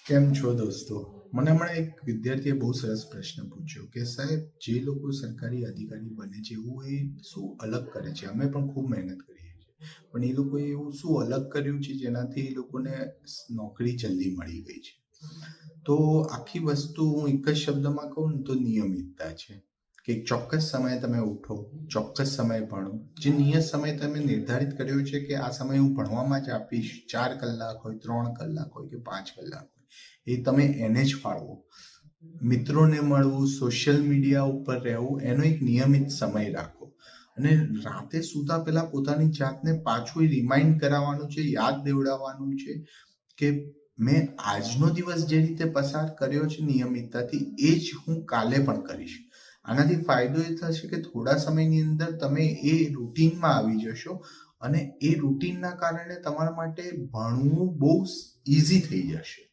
કેમ છો દોસ્તો? મને હમણાં એક વિદ્યાર્થીએ બહુ સરસ પ્રશ્ન પૂછ્યો કે સાહેબ જે લોકો સરકારી અધિકારી બને છે એવું એ શું અલગ કરે છે? અમે પણ ખૂબ મહેનત કરીએ છીએ. પણ એ લોકોએ એવું શું અલગ કર્યું છે જેનાથી એ લોકોને નોકરી જલ્દી મળી ગઈ છે? તો આખી વસ્તુ હું એક જ શબ્દમાં કહું ને તો નિયમિતતા છે. કે એક ચોક્કસ સમયે તમે ઉઠો, ચોક્કસ સમયે ભણો. જે નિયત સમય તમે નિર્ધારિત કર્યો છે કે આ સમય હું ભણવામાં જ આપીશ, 4 કલાક હોય, 3 કલાક હોય કે 5 કલાક હોય, એ તમે એને જ ફાળવો. મિત્રોને મળવું, સોશિયલ મીડિયા ઉપર રહેવું, એનો એક નિયમિત સમય રાખો. અને રાતે સૂતા પહેલા પોતાની જાતને પાછું રિમાઇન્ડ કરાવવાનું છે, યાદ દેવડાવવાનું છે કે મેં આજનો દિવસ જે રીતે પસાર કર્યો છે નિયમિતતાથી, એ જ હું કાલે પણ કરીશ. આનાથી ફાયદો એ થશે કે થોડા સમયની અંદર તમે એ રૂટીનમાં આવી જશો અને એ રૂટીનના કારણે તમારા માટે ભણવું બહુ ઇઝી થઈ જશે.